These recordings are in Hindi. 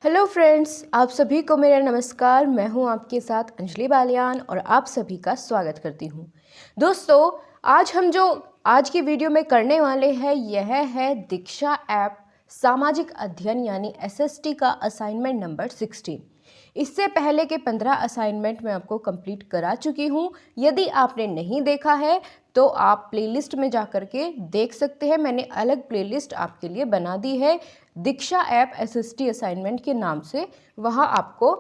हेलो फ्रेंड्स, आप सभी को मेरा नमस्कार। मैं हूं आपके साथ अंजलि बालियान और आप सभी का स्वागत करती हूं। दोस्तों, आज की वीडियो में करने वाले हैं यह है दीक्षा ऐप सामाजिक अध्ययन यानी एसएसटी का असाइनमेंट नंबर 16। इससे पहले के 15 असाइनमेंट मैं आपको कंप्लीट करा चुकी हूं। यदि आपने नहीं देखा है तो आप प्लेलिस्ट में जा कर के देख सकते हैं। मैंने अलग प्लेलिस्ट आपके लिए बना दी है दीक्षा ऐप एसएसटी असाइनमेंट के नाम से। वहाँ आपको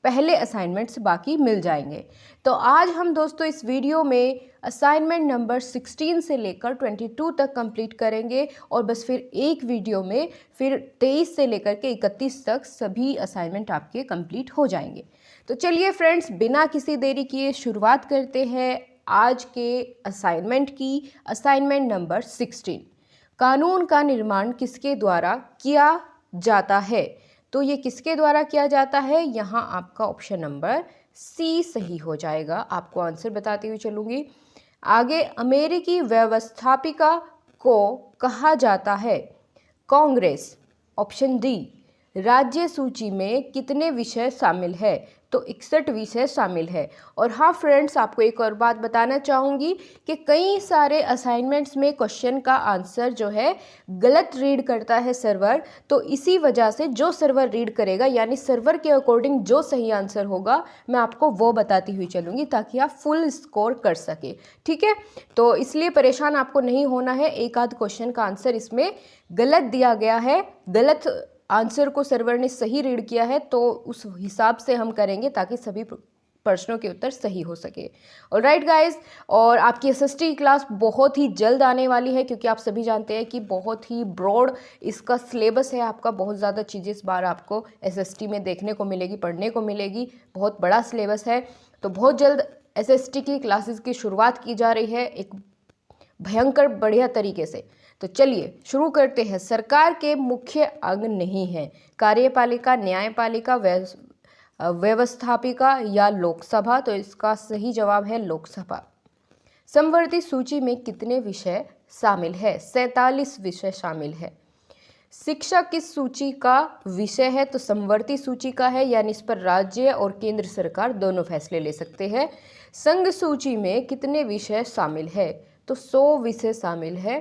पहले असाइनमेंट्स बाकी मिल जाएंगे। तो आज हम दोस्तों इस वीडियो में असाइनमेंट नंबर 16 से लेकर 22 तक कंप्लीट करेंगे और बस फिर एक वीडियो में फिर 23 से लेकर के 31 तक सभी असाइनमेंट आपके कंप्लीट हो जाएंगे। तो चलिए फ्रेंड्स, बिना किसी देरी किए शुरुआत करते हैं आज के असाइनमेंट की। असाइनमेंट नंबर 16, कानून का निर्माण किसके द्वारा किया जाता है? तो ये किसके द्वारा किया जाता है? यहाँ आपका ऑप्शन नंबर सी सही हो जाएगा। आपको आंसर बताती हुई चलूँगी। आगे, अमेरिकी व्यवस्थापिका को कहा जाता है? कांग्रेस। ऑप्शन डी, राज्य सूची में कितने विषय शामिल है? तो 61 विषय शामिल है। और हाँ फ्रेंड्स, आपको एक और बात बताना चाहूँगी कि कई सारे असाइनमेंट्स में क्वेश्चन का आंसर जो है गलत रीड करता है सर्वर। तो इसी वजह से जो सर्वर रीड करेगा यानी सर्वर के अकॉर्डिंग जो सही आंसर होगा मैं आपको वो बताती हुई चलूँगी ताकि आप फुल स्कोर कर सके। ठीक है, तो इसलिए परेशान आपको नहीं होना है। एक आध क्वेश्चन का आंसर इसमें गलत दिया गया है, गलत आंसर को सर्वर ने सही रीड किया है, तो उस हिसाब से हम करेंगे ताकि सभी प्रश्नों के उत्तर सही हो सके। ऑलराइट गाइस, और आपकी एसएसटी क्लास बहुत ही जल्द आने वाली है क्योंकि आप सभी जानते हैं कि बहुत ही ब्रॉड इसका सिलेबस है आपका। बहुत ज़्यादा चीज़ें इस बार आपको एसएसटी में देखने को मिलेगी, पढ़ने को मिलेगी। बहुत बड़ा सिलेबस है, तो बहुत जल्द एसएसटी की क्लासेस की शुरुआत की जा रही है एक भयंकर बढ़िया तरीके से। तो चलिए शुरू करते हैं। सरकार के मुख्य अंग नहीं है? कार्यपालिका, न्यायपालिका, व्यवस्थापिका या लोकसभा? तो इसका सही जवाब है लोकसभा। समवर्ती सूची में कितने विषय शामिल है? 47 विषय शामिल है। शिक्षा किस सूची का विषय है? तो समवर्ती सूची का है, यानी इस पर राज्य और केंद्र सरकार दोनों फैसले ले सकते हैं। संघ सूची में कितने विषय शामिल है? तो 100 विषय शामिल है।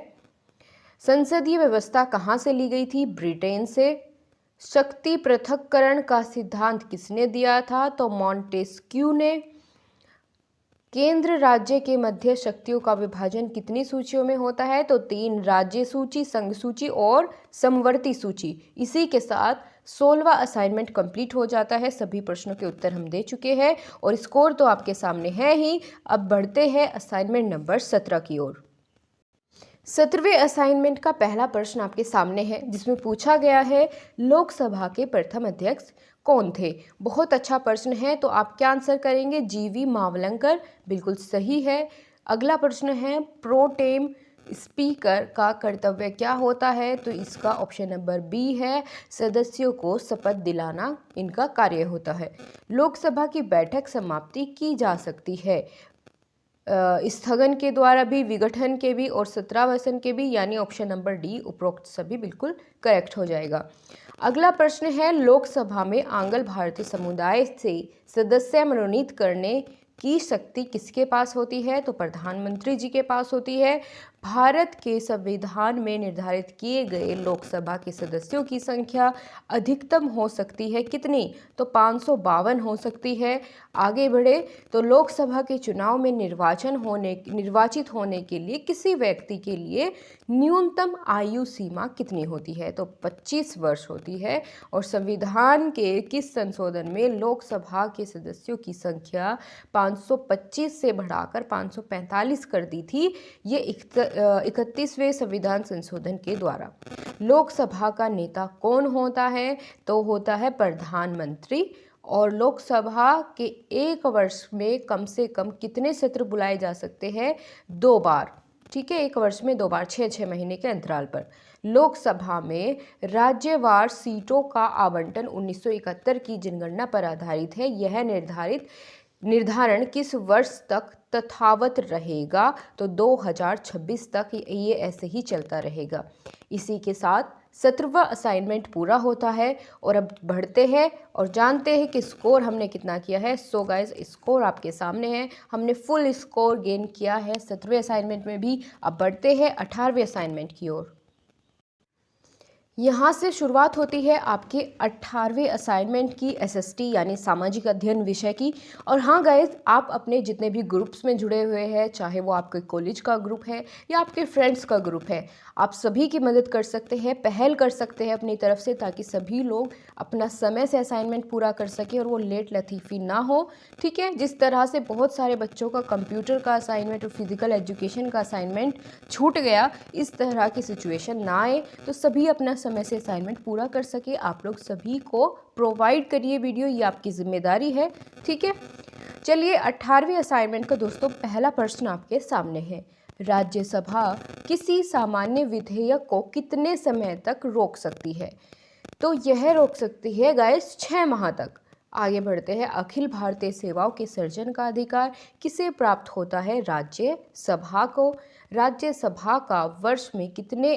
संसदीय व्यवस्था कहाँ से ली गई थी? ब्रिटेन से। शक्ति पृथक्करण का सिद्धांत किसने दिया था? तो मॉन्टेस्क्यू ने। केंद्र राज्य के मध्य शक्तियों का विभाजन कितनी सूचियों में होता है? तो 3, राज्य सूची, संघ सूची और समवर्ती सूची। इसी के साथ 16वां असाइनमेंट कंप्लीट हो जाता है। सभी प्रश्नों के उत्तर हम दे चुके हैं और स्कोर तो आपके सामने है ही। अब बढ़ते हैं असाइनमेंट नंबर 17 की ओर। 17वें असाइनमेंट का पहला प्रश्न आपके सामने है जिसमें पूछा गया है लोकसभा के प्रथम अध्यक्ष कौन थे? बहुत अच्छा प्रश्न है। तो आप क्या आंसर करेंगे? जीवी मावलंकर, बिल्कुल सही है। अगला प्रश्न है प्रोटेम स्पीकर का कर्तव्य क्या होता है? तो इसका ऑप्शन नंबर बी है, सदस्यों को शपथ दिलाना इनका कार्य होता है। लोकसभा की बैठक समाप्ति की जा सकती है स्थगन के द्वारा भी, विघटन के भी और सत्रावसान के भी, यानी ऑप्शन नंबर डी उपरोक्त सभी बिल्कुल करेक्ट हो जाएगा। अगला प्रश्न है लोकसभा में आंग्ल भारतीय समुदाय से सदस्य मनोनीत करने की शक्ति किसके पास होती है? तो प्रधानमंत्री जी के पास होती है। भारत के संविधान में निर्धारित किए गए लोकसभा के सदस्यों की संख्या अधिकतम हो सकती है कितनी? तो 552 हो सकती है। आगे बढ़े तो लोकसभा के चुनाव में निर्वाचित होने के लिए किसी व्यक्ति के लिए न्यूनतम आयु सीमा कितनी होती है? तो 25 वर्ष होती है। और संविधान के किस संशोधन में लोकसभा के सदस्यों की संख्या 525 से बढ़ाकर 545 कर दी थी? ये 31वें संविधान संशोधन के द्वारा। लोकसभा का नेता कौन होता है? तो होता है प्रधानमंत्री। और लोकसभा के एक वर्ष में कम से कम कितने सत्र बुलाए जा सकते हैं? 2 बार। ठीक है, एक वर्ष में 2 बार, 6-6 महीने के अंतराल पर। लोकसभा में राज्यवार सीटों का आवंटन 1971 की जनगणना पर आधारित है। यह निर्धारण किस वर्ष तक तथावत रहेगा? तो 2026 तक ये ऐसे ही चलता रहेगा। इसी के साथ 17वां असाइनमेंट पूरा होता है और अब बढ़ते हैं और जानते हैं कि स्कोर हमने कितना किया है। सो गाइस, स्कोर आपके सामने है, हमने फुल स्कोर गेन किया है 17वें असाइनमेंट में भी। अब बढ़ते हैं 18वें असाइनमेंट की ओर। यहाँ से शुरुआत होती है आपके 18वें असाइनमेंट की एसएसटी यानी सामाजिक अध्ययन विषय की। और हाँ गाइस, आप अपने जितने भी ग्रुप्स में जुड़े हुए हैं, चाहे वो आपके कॉलेज का ग्रुप है या आपके फ्रेंड्स का ग्रुप है, आप सभी की मदद कर सकते हैं, पहल कर सकते हैं अपनी तरफ से, ताकि सभी लोग अपना समय से असाइनमेंट पूरा कर सकें और वो लेट लतीफ़ी ना हो। ठीक है, जिस तरह से बहुत सारे बच्चों का कंप्यूटर का असाइनमेंट और फिजिकल एजुकेशन का असाइनमेंट छूट गया, इस तरह की सिचुएशन ना आए, तो सभी अपना समय से असाइनमेंट पूरा कर सके। आप लोग सभी को प्रोवाइड करिए वीडियो, ये आपकी जिम्मेदारी है। ठीक है, चलिए 18वें असाइनमेंट का दोस्तों पहला प्रश्न आपके सामने है। राज्यसभा किसी सामान्य विधेयक को कितने समय तक रोक सकती है? तो यह रोक सकती है गाइस 6 माह तक। आगे बढ़ते हैं। अखिल भारतीय सेवाओं के सर्जन का अधिकार किसे प्राप्त होता है? राज्यसभा को। राज्यसभा का वर्ष में कितने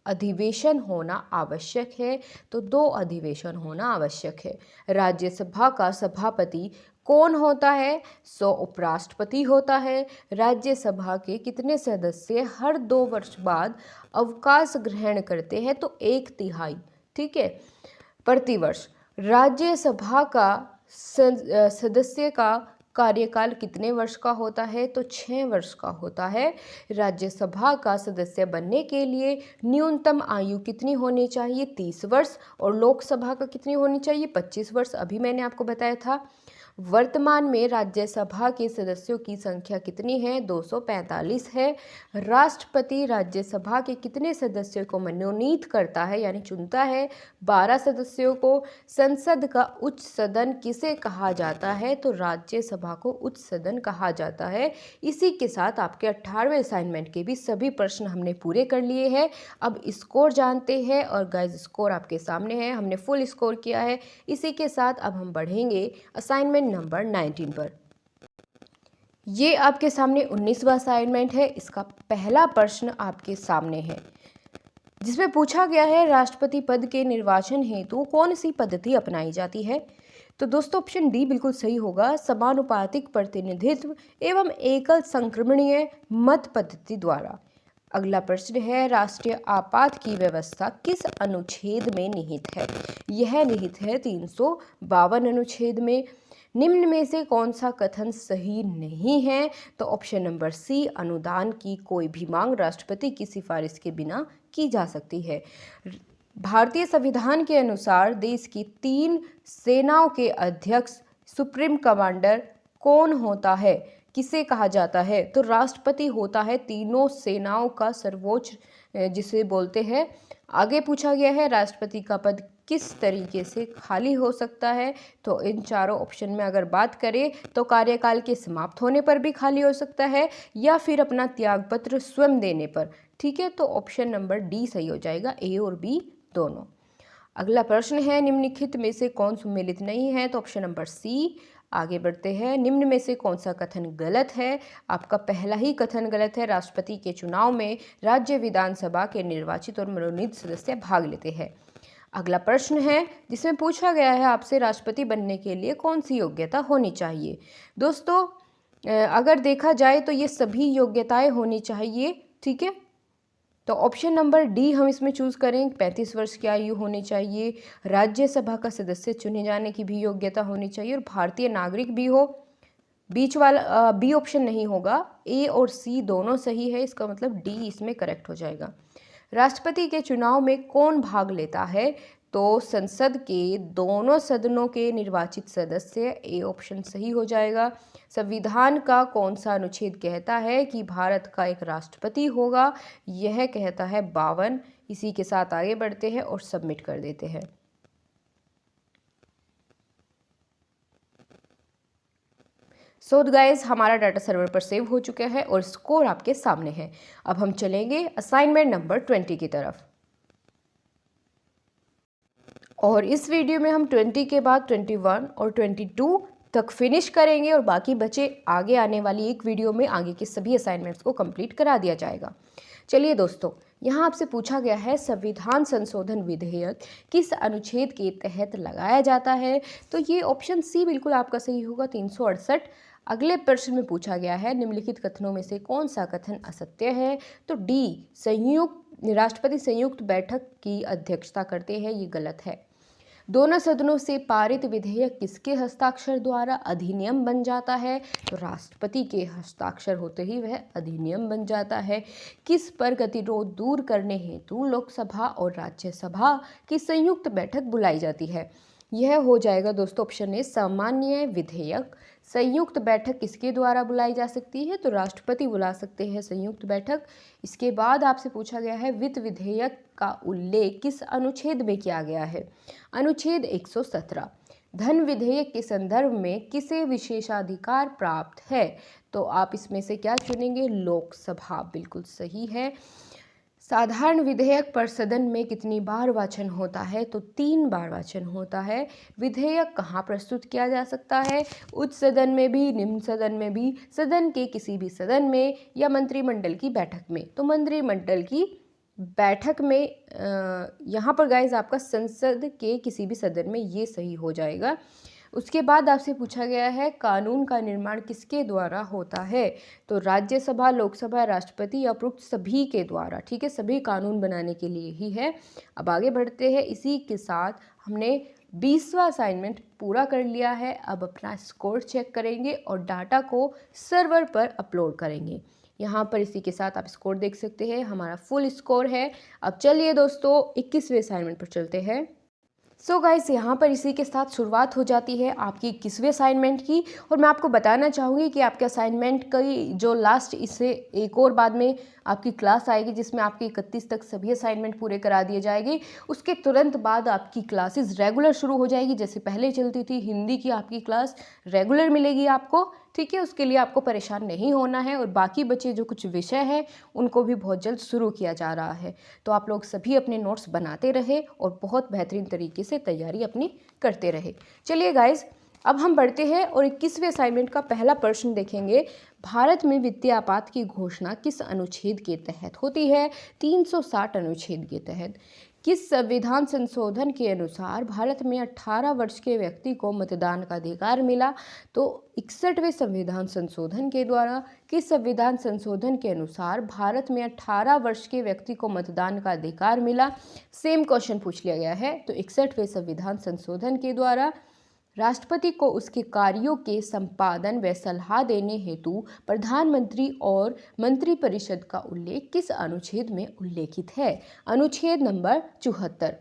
अधिवेशन होना आवश्यक है? तो 2 अधिवेशन होना आवश्यक है। राज्यसभा का सभापति कौन होता है? सो उपराष्ट्रपति होता है। राज्यसभा के कितने सदस्य हर 2 वर्ष बाद अवकाश ग्रहण करते हैं? तो 1/3। ठीक है, प्रतिवर्ष। राज्यसभा का सदस्य का कार्यकाल कितने वर्ष का होता है? तो 6 वर्ष का होता है। राज्यसभा का सदस्य बनने के लिए न्यूनतम आयु कितनी होनी चाहिए? 30 वर्ष। और लोकसभा का कितनी होनी चाहिए? 25 वर्ष। अभी मैंने आपको बताया था। वर्तमान में राज्यसभा के सदस्यों की संख्या कितनी है? 245 है। राष्ट्रपति राज्यसभा के कितने सदस्यों को मनोनीत करता है यानी चुनता है? 12 सदस्यों को। संसद का उच्च सदन किसे कहा जाता है? तो राज्यसभा को उच्च सदन कहा जाता है। इसी के साथ आपके 18वें असाइनमेंट के भी सभी प्रश्न हमने पूरे कर लिए हैं। अब स्कोर जानते हैं और गाइस स्कोर आपके सामने है, हमने फुल स्कोर किया है। इसी के साथ अब हम बढ़ेंगे असाइनमेंट नंबर 19 पर। ये आपके सामने 19वां असाइनमेंट है। इसका पहला प्रश्न आपके सामने है, जिसमें पूछा गया है राष्ट्रपति पद के निर्वाचन हेतु कौन सी पद्धति अपनाई जाती है? तो दोस्तों ऑप्शन डी बिल्कुल सही होगा, समानुपातिक प्रतिनिधित्व एवं एकल संक्रमणीय मत पद्धति द्वारा। अगला प्रश्न है, राष्ट्रीय आपात की व्यवस्था किस अनुच्छेद में निहित है? यह निहित है 352 अनुच्छेद में। निम्न में से कौन सा कथन सही नहीं है? तो ऑप्शन नंबर सी, अनुदान की कोई भी मांग राष्ट्रपति की सिफारिश के बिना की जा सकती है। भारतीय संविधान के अनुसार देश की 3 सेनाओं के अध्यक्ष सुप्रीम कमांडर कौन होता है? किसे कहा जाता है? तो राष्ट्रपति होता है तीनों सेनाओं का सर्वोच्च, जिसे बोलते हैं। आगे पूछा गया है राष्ट्रपति का पद किस तरीके से खाली हो सकता है? तो इन चारों ऑप्शन में अगर बात करें तो कार्यकाल के समाप्त होने पर भी खाली हो सकता है या फिर अपना त्यागपत्र स्वयं देने पर। ठीक है, तो ऑप्शन नंबर डी सही हो जाएगा, ए और बी दोनों। अगला प्रश्न है, निम्नलिखित में से कौन सम्मिलित नहीं है? तो ऑप्शन नंबर सी। आगे बढ़ते हैं। निम्न में से कौन सा कथन गलत है? आपका पहला ही कथन गलत है। राष्ट्रपति के चुनाव में राज्य विधानसभा के निर्वाचित और मनोनीत सदस्य भाग लेते हैं। अगला प्रश्न है, जिसमें पूछा गया है आपसे राष्ट्रपति बनने के लिए कौन सी योग्यता होनी चाहिए? दोस्तों अगर देखा जाए तो ये सभी योग्यताएं होनी चाहिए। ठीक है, तो ऑप्शन नंबर डी हम इसमें चूज़ करें। 35 वर्ष की आयु होनी चाहिए, राज्यसभा का सदस्य चुने जाने की भी योग्यता होनी चाहिए और भारतीय नागरिक भी हो। बीच वाला बी ऑप्शन नहीं होगा, ए और सी दोनों सही है, इसका मतलब डी इसमें करेक्ट हो जाएगा। राष्ट्रपति के चुनाव में कौन भाग लेता है? तो संसद के दोनों सदनों के निर्वाचित सदस्य, ए ऑप्शन सही हो जाएगा। संविधान का कौन सा अनुच्छेद कहता है कि भारत का एक राष्ट्रपति होगा? यह कहता है 52। इसी के साथ आगे बढ़ते हैं और सबमिट कर देते हैं। सो गाइस, हमारा डाटा सर्वर पर सेव हो चुका है और स्कोर आपके सामने है। अब हम चलेंगे असाइनमेंट नंबर 20 की तरफ। और इस वीडियो में हम 20 के बाद 21 और 22 तक फिनिश करेंगे और बाकी बचे आगे आने वाली एक वीडियो में आगे के सभी असाइनमेंट्स को कंप्लीट करा दिया जाएगा। चलिए दोस्तों, यहाँ आपसे पूछा गया है संविधान संशोधन विधेयक किस अनुच्छेद के तहत लगाया जाता है, तो ये ऑप्शन सी बिल्कुल आपका सही होगा, 368। अगले प्रश्न में पूछा गया है निम्नलिखित कथनों में से कौन सा कथन असत्य है, तो डी राष्ट्रपति संयुक्त बैठक की अध्यक्षता करते हैं, ये गलत है। दोनों सदनों से पारित विधेयक किसके हस्ताक्षर द्वारा अधिनियम बन जाता है, तो राष्ट्रपति के हस्ताक्षर होते ही वह अधिनियम बन जाता है। किस पर गतिरोध दूर करने हेतु लोकसभा और राज्यसभा की संयुक्त बैठक बुलाई जाती है, यह हो जाएगा दोस्तों ऑप्शन ए सामान्य विधेयक। संयुक्त बैठक किसके द्वारा बुलाई जा सकती है, तो राष्ट्रपति बुला सकते हैं संयुक्त बैठक। इसके बाद आपसे पूछा गया है वित्त विधेयक का उल्लेख किस अनुच्छेद में किया गया है, अनुच्छेद 117। धन विधेयक के संदर्भ में किसे विशेषाधिकार प्राप्त है, तो आप इसमें से क्या चुनेंगे, लोकसभा, बिल्कुल सही है। साधारण विधेयक पर सदन में कितनी बार वाचन होता है, तो 3 बार वाचन होता है। विधेयक कहाँ प्रस्तुत किया जा सकता है, उच्च सदन में भी, निम्न सदन में भी, सदन के किसी भी सदन में, या मंत्रिमंडल की बैठक में, तो मंत्रिमंडल की बैठक में। यहाँ पर गाइज आपका संसद के किसी भी सदन में, ये सही हो जाएगा। उसके बाद आपसे पूछा गया है कानून का निर्माण किसके द्वारा होता है, तो राज्यसभा, लोकसभा, राष्ट्रपति या उपरोक्त सभी के द्वारा। ठीक है, सभी कानून बनाने के लिए ही है। अब आगे बढ़ते हैं। इसी के साथ हमने 20वां असाइनमेंट पूरा कर लिया है। अब अपना स्कोर चेक करेंगे और डाटा को सर्वर पर अपलोड करेंगे। यहाँ पर इसी के साथ आप स्कोर देख सकते हैं, हमारा फुल स्कोर है। अब चलिए दोस्तों 21वें असाइनमेंट पर चलते हैं। सो गाइस, यहाँ पर इसी के साथ शुरुआत हो जाती है आपकी 21वें असाइनमेंट की। और मैं आपको बताना चाहूँगी कि आपके असाइनमेंट की जो लास्ट, इससे एक और बाद में आपकी क्लास आएगी जिसमें आपके 31 तक सभी असाइनमेंट पूरे करा दिए जाएंगे। उसके तुरंत बाद आपकी क्लासेस रेगुलर शुरू हो जाएगी, जैसे पहले चलती थी। हिंदी की आपकी क्लास रेगुलर मिलेगी आपको, ठीक है। उसके लिए आपको परेशान नहीं होना है। और बाकी बचे जो कुछ विषय हैं उनको भी बहुत जल्द शुरू किया जा रहा है। तो आप लोग सभी अपने नोट्स बनाते रहे और बहुत बेहतरीन तरीके से तैयारी अपनी करते रहे। चलिए गाइज, अब हम बढ़ते हैं और 21वें असाइनमेंट का पहला प्रश्न देखेंगे। भारत में वित्तीय आपात की घोषणा किस अनुच्छेद के तहत होती है, 360 अनुच्छेद के तहत। किस संविधान संशोधन के अनुसार भारत में 18 वर्ष के व्यक्ति को मतदान का अधिकार मिला, तो 61वें संविधान संशोधन के द्वारा। किस संविधान संशोधन के अनुसार भारत में 18 वर्ष के व्यक्ति को मतदान का अधिकार मिला, सेम क्वेश्चन पूछ लिया गया है। तो 61वें संविधान संशोधन के द्वारा। राष्ट्रपति को उसके कार्यों के संपादन व सलाह देने हेतु प्रधानमंत्री और मंत्रिपरिषद का उल्लेख किस अनुच्छेद में उल्लेखित है, अनुच्छेद नंबर 74।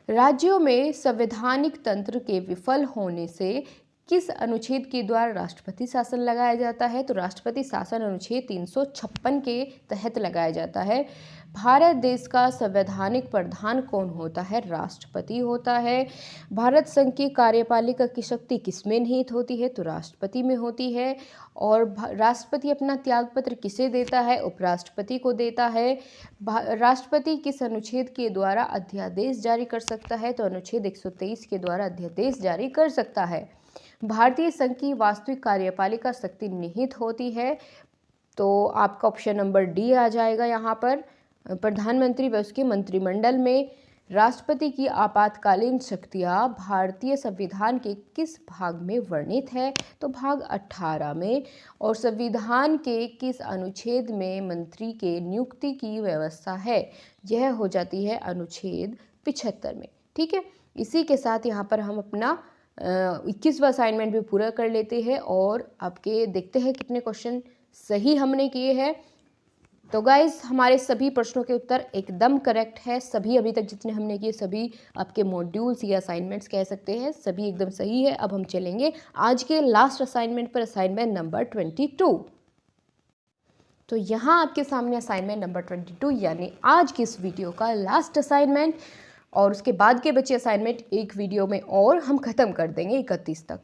राज्यों में संवैधानिक तंत्र के विफल होने से किस अनुच्छेद के द्वारा राष्ट्रपति शासन लगाया जाता है, तो राष्ट्रपति शासन अनुच्छेद 356 के तहत लगाया जाता है। भारत देश का संवैधानिक प्रधान कौन होता है, राष्ट्रपति होता है। भारत संघ की कार्यपालिका की शक्ति किसमें निहित होती है, तो राष्ट्रपति में होती है। और राष्ट्रपति अपना त्यागपत्र किसे देता है, उपराष्ट्रपति को देता है। राष्ट्रपति किस अनुच्छेद के द्वारा अध्यादेश जारी कर सकता है, तो अनुच्छेद 123 के द्वारा अध्यादेश जारी कर सकता है। भारतीय संघ की वास्तविक कार्यपालिका शक्ति निहित होती है, तो आपका ऑप्शन नंबर डी आ जाएगा। यहाँ पर प्रधानमंत्री व उसके मंत्रिमंडल में। राष्ट्रपति की आपातकालीन शक्तियाँ भारतीय संविधान के किस भाग में वर्णित है, तो भाग 18 में। और संविधान के किस अनुच्छेद में मंत्री के नियुक्ति की व्यवस्था है, यह हो जाती है अनुच्छेद 75 में। ठीक है, इसी के साथ यहाँ पर हम अपना 21वां असाइनमेंट भी पूरा कर लेते हैं और आपके देखते हैं कितने क्वेश्चन सही हमने किए हैं। तो गाइज, हमारे सभी प्रश्नों के उत्तर एकदम करेक्ट है। सभी अभी तक जितने हमने किए सभी आपके मॉड्यूल्स या असाइनमेंट्स कह सकते हैं, सभी एकदम सही है। अब हम चलेंगे आज के लास्ट असाइनमेंट पर, असाइनमेंट नंबर 22। तो यहाँ आपके सामने असाइनमेंट नंबर 22 यानी आज की इस वीडियो का लास्ट असाइनमेंट। और उसके बाद के बचे असाइनमेंट एक वीडियो में और हम ख़त्म कर देंगे 31 तक।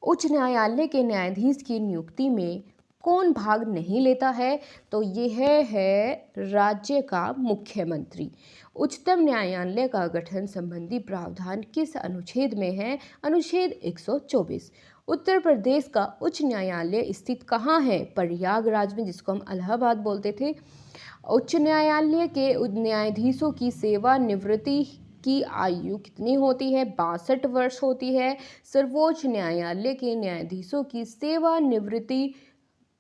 उच्च न्यायालय के न्यायाधीश की नियुक्ति में कौन भाग नहीं लेता है? तो यह है राज्य का मुख्यमंत्री। उच्चतम न्यायालय का गठन संबंधी प्रावधान किस अनुच्छेद में है? अनुच्छेद 124। उत्तर प्रदेश का उच्च न्यायालय स्थित कहाँ है? प्रयागराज में, जिसको हम इलाहाबाद बोलते थे। उच्च न्यायालय के न्यायाधीशों की सेवानिवृत्ति की आयु कितनी होती है? 62 वर्ष होती है। सर्वोच्च न्यायालय के न्यायाधीशों की सेवानिवृत्ति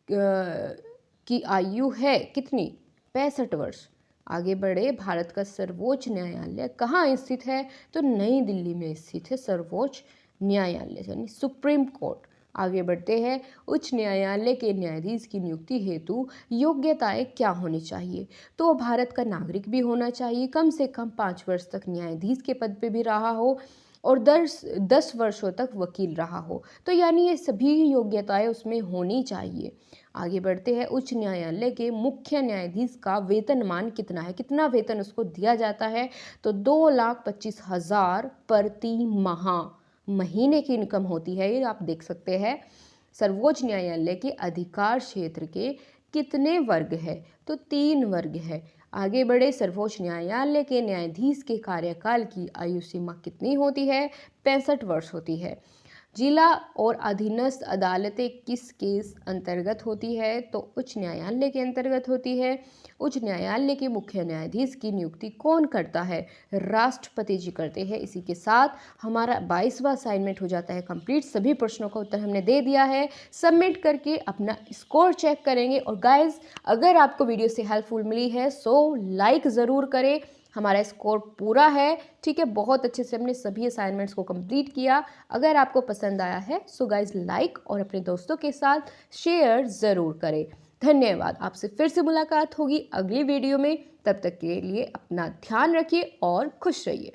की आयु है कितनी? 65 वर्ष। आगे बढ़े, भारत का सर्वोच्च न्यायालय कहाँ स्थित है? तो नई दिल्ली में स्थित है सर्वोच्च न्यायालय, यानी सुप्रीम कोर्ट। आगे बढ़ते हैं, उच्च न्यायालय के न्यायाधीश की नियुक्ति हेतु योग्यताएं क्या होनी चाहिए? तो भारत का नागरिक भी होना चाहिए, कम से कम 5 वर्ष तक न्यायाधीश के पद पे भी रहा हो और 10 वर्षों तक वकील रहा हो। तो यानी ये सभी योग्यताएं उसमें होनी चाहिए। आगे बढ़ते हैं, उच्च न्यायालय के मुख्य न्यायाधीश का वेतनमान कितना है? कितना वेतन उसको दिया जाता है? तो 2,25,000 प्रति माह, महीने की इनकम होती है। ये आप देख सकते हैं। सर्वोच्च न्यायालय के अधिकार क्षेत्र के कितने वर्ग है? तो 3 वर्ग है। आगे बढ़े, सर्वोच्च न्यायालय के न्यायाधीश के कार्यकाल की आयु सीमा कितनी होती है? 65 वर्ष होती है। जिला और अधीनस्थ अदालतें किस केस अंतर्गत होती है? तो उच्च न्यायालय के अंतर्गत होती है। उच्च न्यायालय के मुख्य न्यायाधीश की नियुक्ति कौन करता है? राष्ट्रपति जी करते हैं। इसी के साथ हमारा 22वां असाइनमेंट हो जाता है कंप्लीट। सभी प्रश्नों का उत्तर हमने दे दिया है। सबमिट करके अपना स्कोर चेक करेंगे। और गाइज, अगर आपको वीडियो से हेल्पफुल मिली है सो लाइक ज़रूर करें। हमारा स्कोर पूरा है, ठीक है। बहुत अच्छे से हमने सभी असाइनमेंट्स को कंप्लीट किया। अगर आपको पसंद आया है सो गाइज लाइक और अपने दोस्तों के साथ शेयर ज़रूर करें। धन्यवाद। आपसे फिर से मुलाकात होगी अगली वीडियो में। तब तक के लिए अपना ध्यान रखिए और खुश रहिए।